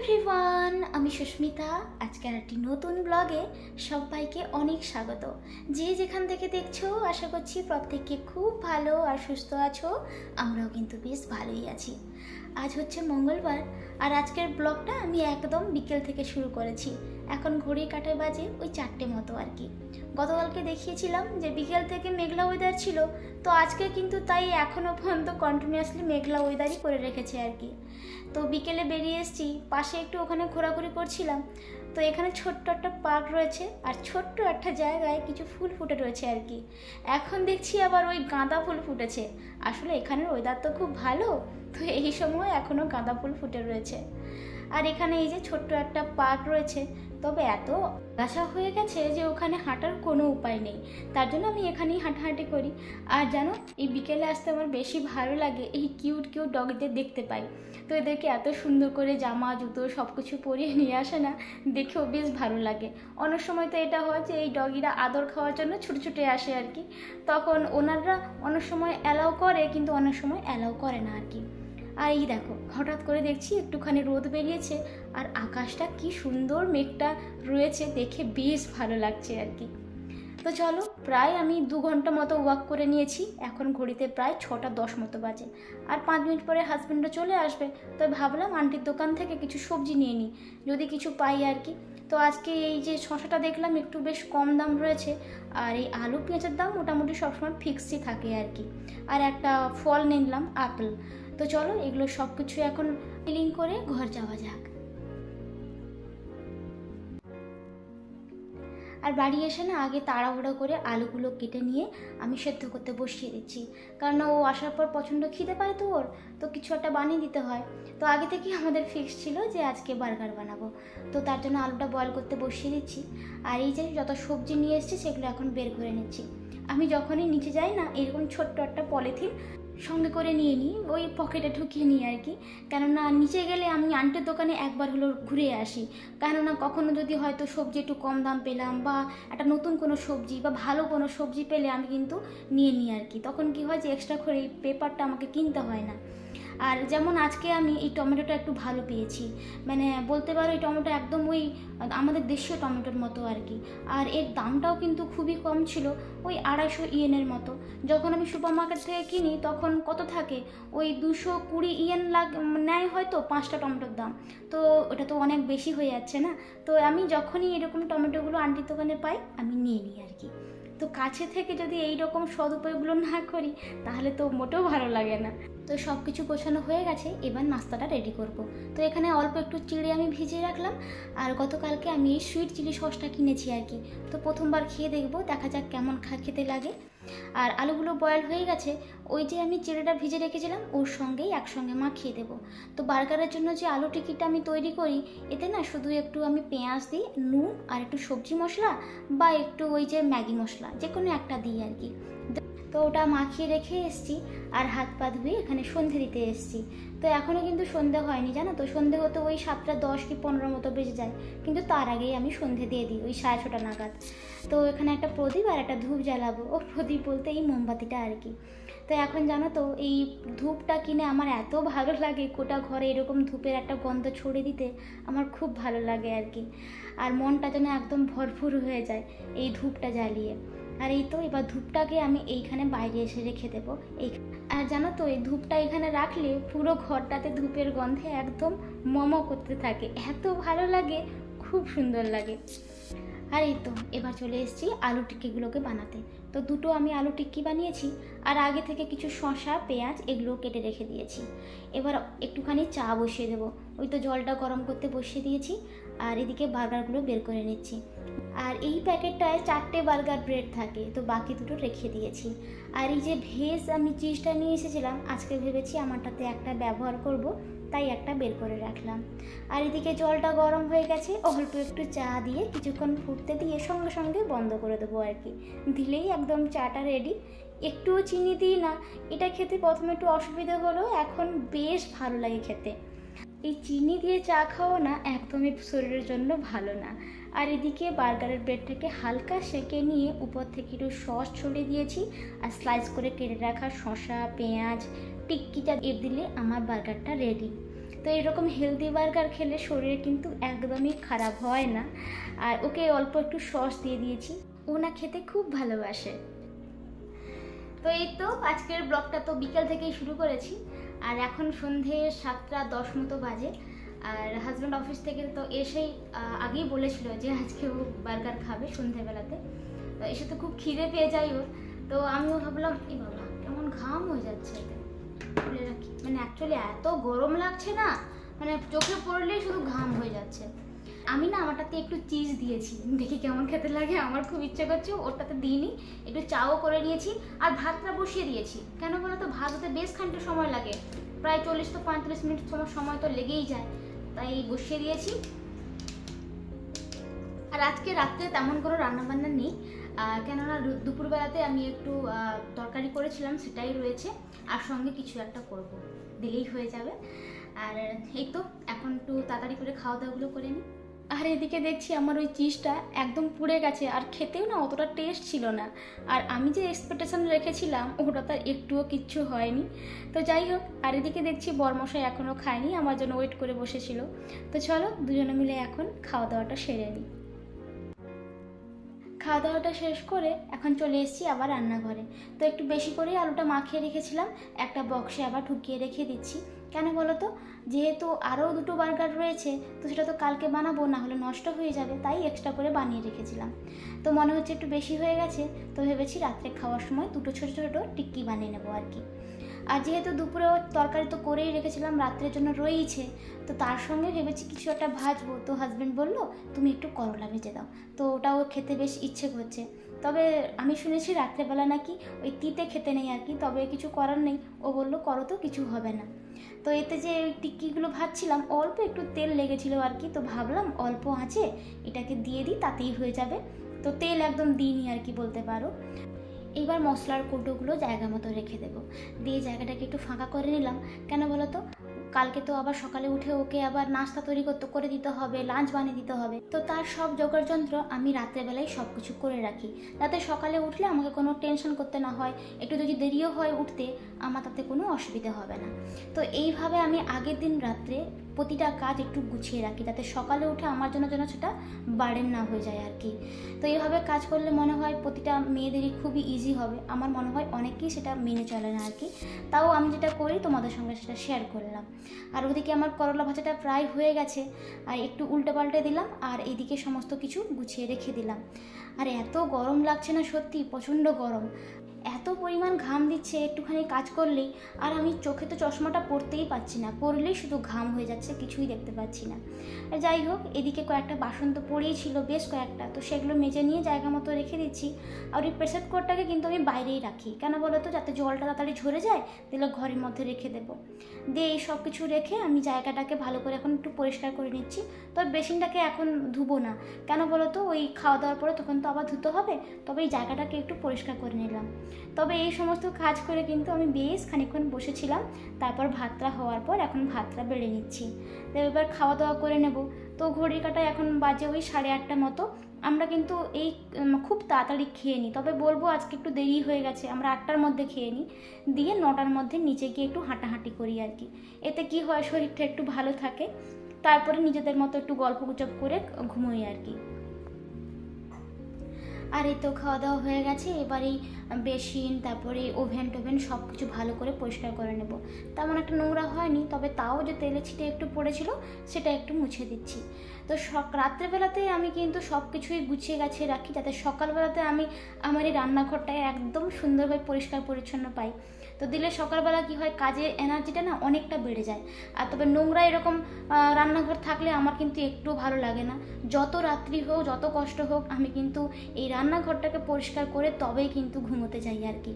Everyone, আমি সুস্মিতা। আজকের একটি নতুন ব্লগে সবাইকে অনেক স্বাগত। যে যেখান থেকে দেখছো, আশা করছি প্রত্যেককে খুব ভালো আর সুস্থ আছো। আমরাও কিন্তু বেশ ভালোই আছি। আজ হচ্ছে মঙ্গলবার, আর আজকের ব্লগটা আমি একদম বিকেল থেকে শুরু করেছি। এখন ঘড়ির কাঁটায় বাজে ওই 4টে মতো আর কি। গতকালকে দেখিয়েছিলাম যে বিকেল থেকে মেঘলা ওয়েদার ছিল, তো আজকে কিন্তু তাই এখনও পর্যন্ত কন্টিনিউয়াসলি মেঘলা ওয়েদারই করে রেখেছে আর কি। তো বিকেলে বেরিয়ে এসেছি, পাশে একটু ওখানে ঘোরাঘুরি করছিলাম। তো এখানে ছোট্ট একটা পার্ক রয়েছে, আর ছোট্ট একটা জায়গায় কিছু ফুল ফুটে রয়েছে আর কি। এখন দেখছি আবার ওই গাঁদা ফুল ফুটেছে। আসলে এখানের ওয়েদার তো খুব ভালো, তো এই সময় এখনও গাঁদা ফুল ফুটে রয়েছে। আর এখানে এই যে ছোট্ট একটা পার্ক রয়েছে, তবে এত আগাছা হয়ে গেছে যে ওখানে হাঁটার কোনো উপায় নেই। তার জন্য আমি এখানেই হাঁটাহাঁটি করি। আর জানো, এই বিকেলে আসতে আমার বেশি ভালো লাগে, এই কিউট কিউট ডগদের দেখতে পাই। তো এদেরকে এত সুন্দর করে জামা জুতো সব কিছু পরিয়ে নিয়ে আসে না, দেখেও বেশ ভালো লাগে। অনেক সময় তো এটা হয় যে এই ডগিরা আদর খাওয়ার জন্য ছুটে ছুটে আসে আর কি, তখন ওনারা অনেক সময় অ্যালাউ করে, কিন্তু অনেক সময় অ্যালাউ করে না আর কি। আর এই দেখো, হঠাৎ করে দেখছি একটুখানি রোদ বেরিয়েছে, আর আকাশটা কি সুন্দর মেঘটা রয়েছে, দেখে বেশ ভালো লাগছে আর কি। তো চলো, প্রায় আমি 2 ঘন্টা মতো ওয়াক করে নিয়েছি। এখন ঘড়িতে প্রায় 6টা 10 মতো বাজে, আর 5 মিনিট পরে হাজব্যান্ডও চলে আসবে। তো ভাবলাম আন্টির দোকান থেকে কিছু সবজি নিয়ে নিই, যদি কিছু পাই আর কি। তো আজকে এই যে শসাটা দেখলাম একটু বেশ কম দাম রয়েছে, আর এই আলু পেঁয়াজের দাম মোটামুটি সবসময় ফিক্সই থাকে আর কি। আর একটা ফল নিলাম, আপেল। তো চলো, এগুলো সব কিছু এখন ফিলিং করে ঘর যাওয়া যাক। আর বাড়ি এসে না আগে তাড়াহুড়ো করে আলুগুলো কেটে নিয়ে আমি সেদ্ধ করতে বসিয়ে দিচ্ছি, কারণ ও আসার পর প্রচণ্ড খিদে পায় তো ওর, তো কিছু একটা বানিয়ে দিতে হয়। তো আগে থেকেই আমাদের ফিক্স ছিল যে আজকে বার্গার বানাবো, তো তার জন্য আলুটা বয়েল করতে বসিয়ে দিচ্ছি। আর এই যে যত সবজি নিয়ে এসেছি সেগুলো এখন বের করে নিচ্ছি। আমি যখনই নিচে যাই না, এরকম ছোট্ট একটা পলিথিন সঙ্গে করে নিয়ে নিই, ওই পকেটে ঢুকিয়ে নিই আর কি। কেননা নিচে গেলে আমি আন্টির দোকানে একবার হলো ঘুরে আসি, কেননা কখনো যদি হয়তো সবজি একটু কম দাম পেলাম, বা একটা নতুন কোনো সবজি বা ভালো কোনো সবজি পেলে আমি কিন্তু নিয়ে নিই আর কি। তখন কি হয় যে এক্সট্রা করে এই পেপারটা আমাকে কিনতে হয় না। আর যেমন আজকে আমি এই টমেটোটা একটু ভালো পেয়েছি, মানে বলতে পারো এই টমেটো একদম ওই আমাদের দেশীয় টমেটোর মতো আর কি। আর এর দামটাও কিন্তু খুবই কম ছিল, ওই 250 ইয়েনের মতো। যখন আমি সুপার মার্কেট থেকে কিনি তখন কত থাকে, ওই 220 ইয়েন নেয় হয়তো 5টা টমেটোর দাম। তো ওটা তো অনেক বেশি হয়ে যাচ্ছে না। তো আমি যখনই এরকম টমেটোগুলো আন্টির দোকানে পাই আমি নিয়ে নিই আর কি। তো কাছে থেকে যদি এই রকম সদুপয়োগগুলো না করি তাহলে তো মোটেও ভালো লাগে না। তো সব কিছু গোছানো হয়ে গেছে, এবার নাস্তাটা রেডি করব। তো এখানে অল্প একটু চিড়ে আমি ভিজিয়ে রাখলাম, আর গতকালকে আমি এই সুইট চিলি সসটা কিনেছি আর কি। তো প্রথমবার খেয়ে দেখবো, দেখা যাক কেমন খেতে লাগে। আর আলুগুলো বয়েল হয়ে গেছে, ওই যে আমি চিড়েটা ভিজে রেখেছিলাম ওর সঙ্গেই একসঙ্গে মাখিয়ে দেবো। তো বার্গারের জন্য যে আলু টিকিটা আমি তৈরি করি, এতে না শুধু একটু আমি পেঁয়াজ দিই, নুন আর একটু সবজি মশলা বা একটু ওই যে ম্যাগি মশলা যে কোনো একটা দিই আর কি। তো ওটা মাখিয়ে রেখে এসছি, আর হাত পা ধুয়ে এখানে সন্ধে দিতে এসছি। তো এখনও কিন্তু সন্ধে হয়নি, জানো তো, সন্ধে হতে ওই 7টা 10 কি 15 মতো বেজে যায়, কিন্তু তার আগেই আমি সন্ধে দিয়ে দিই ওই 6:30 নাগাদ। তো এখানে একটা প্রদীপ আর একটা ধূপ জ্বালাবো, ও প্রদীপ বলতে এই মোমবাতিটা আর কি। তো এখন জানো তো, এই ধূপটা কিনে আমার এত ভালো লাগে, গোটা ঘরে এরকম ধূপের একটা গন্ধ ছড়িয়ে দিতে আমার খুব ভালো লাগে আর কি। আর মনটা যেন একদম ভরপুর হয়ে যায় এই ধূপটা জ্বালিয়ে। আর এই তো এবার ধূপটাকে আমি এইখানে বাইরে এসে রেখে দেবো। আর জানো তো, এই ধূপটা এখানে রাখলে পুরো ঘরটাতে ধূপের গন্ধে একদম মমো করতে থাকে, এত ভালো লাগে, খুব সুন্দর লাগে। আর এই তো এবার চলে এসেছি আলু টিক্কিগুলোকে বানাতে। তো দুটো আমি আলু টিক্কি বানিয়েছি, আর আগে থেকে কিছু শসা পেঁয়াজ এগুলো কেটে রেখে দিয়েছি। এবার একটুখানি চা বসিয়ে দেবো, ওই তো জলটা গরম করতে বসিয়ে দিয়েছি। আর এদিকে বার্গারগুলো বের করে নিচ্ছি। আর এই প্যাকেটটায় 4টে বার্গার ব্রেড থাকে, তো বাকি দুটো রেখে দিয়েছি। আর এই যে ভেজ আমি চিজটা নিয়ে এসেছিলাম, আজকে ভেবেছি আমারটাতে একটা ব্যবহার করব, তাই একটা বের করে রাখলাম। আর এদিকে জলটা গরম হয়ে গেছে, অল্প একটু চা দিয়ে কিছুক্ষণ ফুটতে দিয়ে সঙ্গে সঙ্গে বন্ধ করে দেবো আর কি। দিলেই একদম চাটা রেডি। একটুও চিনি দিই না, এটা খেতে প্রথমে একটু অসুবিধা হলেও এখন বেশ ভালো লাগে খেতে। এই চিনি দিয়ে চা খাওয়া না একদমই শরীরের জন্য ভালো না। আর এদিকে বার্গারের ব্রেডটাকে হালকা সেঁকে নিয়ে উপর থেকে একটু সস ছড়িয়ে দিয়েছি, আর স্লাইস করে কেটে রাখা শসা পেঁয়াজ টিক্কিটা দিলে আমার বার্গারটা রেডি। তো এরকম হেলদি বার্গার খেলে শরীরে কিন্তু একদমই খারাপ হয় না। আর ওকে অল্প একটু সস দিয়ে দিয়েছি, ও না খেতে খুব ভালোবাসে। তো এই তো আজকের ব্লগটা তো বিকেল থেকেই শুরু করেছি, আর এখন সন্ধে 7:10 মতো বাজে। আর হাজব্যান্ড অফিস থেকে তো এসেই আগেই বলেছিল যে আজকে ও বার্গার খাবে সন্ধেবেলাতে। তো এসে তো খুব খিদে পেয়ে যায় ওর। তো আমিও ভাবলাম এই বাবা কেমন ঘাম হয়ে যাচ্ছে এতে, খুলে রাখি। মানে অ্যাকচুয়ালি এত গরম লাগছে না, মানে চোখে পড়লেই শুধু ঘাম হয়ে যাচ্ছে। আমি না আমারটাতে একটু চিজ দিয়েছি, দেখি কেমন খেতে লাগে। আমার খুব ইচ্ছে করছে, ওরটাতে দিইনি। একটু চাও করে নিয়েছি আর ভাতটা বসিয়ে দিয়েছি। কেন বলো তো, ভাত হতে বেশ খানিকটা সময় লাগে, প্রায় 40 থেকে 45 মিনিট সময় তো লেগেই যায়, তাই বসিয়ে দিয়েছি। আর আজকে রাত্রে তেমন কোনো রান্নাবান্না নেই, কেননা দুপুরবেলাতে আমি একটু তরকারি করেছিলাম, সেটাই রয়েছে। আর সঙ্গে কিছু একটা করব, দিলেই হয়ে যাবে। আর এই তো এখন একটু তাড়াতাড়ি করে খাওয়া দাওয়াগুলো করে নিই। আর এদিকে দেখছি আমার ওই চিজটা একদম পুড়ে গেছে, আর খেতেও না অতটা টেস্ট ছিল না। আর আমি যে এক্সপেকটেশন রেখেছিলাম ওটা তার একটুও কিচ্ছু হয়নি। তো যাই হোক, আর এদিকে দেখছি বরমশাই এখনও খায়নি, আমার জন্য ওয়েট করে বসেছিল। তো চলো দুজনে মিলে এখন খাওয়া দাওয়াটা সেরে নিই। খাওয়া দাওয়াটা শেষ করে এখন চলে এসেছি আবার রান্নাঘরে। তো একটু বেশি করেই আলুটা মাখিয়ে রেখেছিলাম, একটা বক্সে আবার ঢুকিয়ে রেখে দিচ্ছি। কেন বলো তো, যেহেতু আরও 2টো বার্গার রয়েছে, তো সেটা তো কালকে বানাবো, না হলে নষ্ট হয়ে যাবে, তাই এক্সট্রা করে বানিয়ে রেখেছিলাম। তো মনে হচ্ছে একটু বেশি হয়ে গেছে, তো ভেবেছি রাত্রে খাওয়ার সময় 2টো ছোটো ছোটো টিক্কি বানিয়ে নেবো আর কি। আর যেহেতু দুপুরে তরকারি তো করেই রেখেছিলাম, রাত্রের জন্য রয়েইছে, তো তার সঙ্গে ভেবেছি কিছু একটা ভাজবো। তো হাজব্যান্ড বললো তুমি একটু করলা ভেজে দাও, তো ওটাও খেতে বেশ ইচ্ছে করছে। তবে আমি শুনেছি রাত্রেবেলা নাকি ওই তিতে খেতে নেই আর কি, তবে কিছু করার নেই, ও বললো করো তো কিছু হবে না। তো এতে যে ওই টিক্কিগুলো ভাজছিলাম অল্প একটু তেল লেগেছিল আর কি, তো ভাবলাম অল্প আছে এটাকে দিয়ে দিই, তাতেই হয়ে যাবে। তো তেল একদম দিইনি আর কি বলতে পারো। এবার মশলার কৌটোগুলো জায়গা মতো রেখে দেবো, দিয়ে জায়গাটাকে একটু ফাঁকা করে নিলাম। কেন বলো তো, কালকে তো আবার সকালে উঠে ওকে আবার নাস্তা তৈরি করে দিতে হবে, লাঞ্চ বানিয়ে দিতে হবে। তো তার সব জোগাড় যন্ত্র আমি রাত্রেবেলায় সব কিছু করে রাখি, যাতে সকালে উঠলে আমাকে কোনো টেনশন করতে না হয়। একটু যদি দেরিও হয় উঠতে, আমার তাতে কোনো অসুবিধা হবে না। তো এইভাবে আমি আগের দিন রাত্রে প্রতিটা কাজ একটু গুছিয়ে রাখি, যাতে সকালে উঠে আমার জন্য যেন সেটা বার্ডেন না হয়ে যায় আর কি। তো এইভাবে কাজ করলে মনে হয় প্রতিটা মেয়েদেরই খুবই ইজি হবে। আমার মনে হয় অনেকেই সেটা মেনে চলে না আর কি, তাও আমি যেটা করি তোমাদের সঙ্গে সেটা শেয়ার করলাম। আর ওদিকে আমার করলা ভাজাটা প্রায় হয়ে গেছে, আর একটু উল্টে পাল্টে দিলাম, আর এইদিকে সমস্ত কিছু গুছিয়ে রেখে দিলাম। আর এত গরম লাগছে না, সত্যি প্রচণ্ড গরম, এত পরিমাণ ঘাম দিচ্ছে একটুখানি কাজ করলেই। আর আমি চোখে তো চশমাটা পরতেই পারছি না, পরলেই শুধু ঘাম হয়ে যাচ্ছে, কিছুই দেখতে পাচ্ছি না। যাই হোক, এদিকে কয়েকটা বাসন তো পড়েই ছিল, বেশ কয়েকটা, তো সেগুলো মেজে নিয়ে জায়গা মতো রেখে দিচ্ছি। আর ওই প্রেসার কুকারটাকে কিন্তু আমি বাইরেই রাখি, কেন বলো তো, যাতে জলটা তাড়াতাড়ি ঝরে যায়, দিলে ঘরের মধ্যে রেখে দেবো। দিয়ে এই সব কিছু রেখে আমি জায়গাটাকে ভালো করে এখন একটু পরিষ্কার করে নিচ্ছি। তবে বেসিনটাকে এখন ধুবো না, কেন বলো তো, ওই খাওয়া দাওয়ার পরে তখন তো আবার ধুতে হবে। তবে এই জায়গাটাকে একটু পরিষ্কার করে নিলাম। তবে এই সমস্ত কাজ করে কিন্তু আমি বেশ খানিকক্ষণ বসেছিলাম। তারপর ভাতটা হওয়ার পর এখন ভাতটা বেড়ে নিচ্ছি, তো এবার খাওয়া দাওয়া করে নেব। তো ঘড়ির কাঁটায় এখন বাজে ওই 8:30 মতো। আমরা কিন্তু এই খুব তাড়াতাড়ি খেয়ে নিই, তবে বলবো আজকে একটু দেরি হয়ে গেছে, আমরা 8টার মধ্যে খেয়ে নিই, দিয়ে 9টার মধ্যে নিচে গিয়ে একটু হাঁটাহাঁটি করি আর কি। এতে কি হয়, শরীরটা একটু ভালো থাকে। তারপরে নিজেদের মতো একটু গল্প গুজব করে ঘুমোই আর কি। আর এই তো খাওয়া দাওয়া হয়ে গেছে, এবার এই বেসিন, তারপরে ওভেন টোভেন সব কিছু ভালো করে পরিষ্কার করে নেব। তেমন একটা নোংরা হয়নি, তবে তাও যে তেলে ছিটে একটু পড়েছিল সেটা একটু মুছে দিচ্ছি। তো রাত্রেবেলাতে আমি কিন্তু সব কিছুই গুছিয়ে গাছিয়ে রাখি, যাতে সকালবেলাতে আমি আমার এই রান্নাঘরটায় একদম সুন্দরভাবে পরিষ্কার পরিচ্ছন্ন পাই। তো দিলে সকালবেলা কি হয়, কাজের এনার্জিটা না অনেকটা বেড়ে যায়। আর তবে নোংরা এরকম রান্নাঘর থাকলে আমার কিন্তু একটুও ভালো লাগে না। যত রাত্রি হোক, যত কষ্ট হোক, আমি কিন্তু এই রান্নাঘরটাকে পরিষ্কার করে তবেই কিন্তু ঘুমোতে যাই আর কি।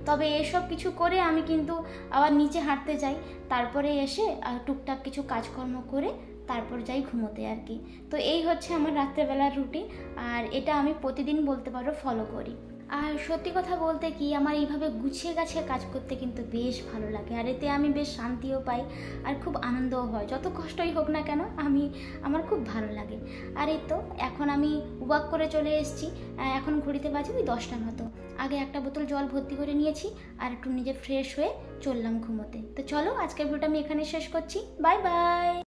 তবে এসব কিছু করে আমি কিন্তু আবার নিচে হাঁটতে যাই, তারপরে এসে আর টুকটাক কিছু কাজকর্ম করে তারপর যাই ঘুমোতে আর কি। তো এই হচ্ছে আমার রাত্রেবেলার রুটিন, আর এটা আমি প্রতিদিন বলতে পারো ফলো করি। আর সত্যি কথা বলতে কি, আমার এইভাবে গুছিয়ে গাছিয়ে কাজ করতে কিন্তু বেশ ভালো লাগে, আর এতে আমি বেশ শান্তিও পাই, আর খুব আনন্দও হয়। যত কষ্টই হোক না কেন, আমার খুব ভালো লাগে। আর এই তো এখন আমি ওয়াক করে চলে এসেছি, এখন ঘড়িতে বাজে ওই 10টা মতো। আগে একটা বোতল জল ভর্তি করে নিয়েছি আর একটু নিজে ফ্রেশ হয়ে চললাম ঘুমোতে। তো চলো আজকের ভিডিওটা আমি এখানে শেষ করছি। Bye bye.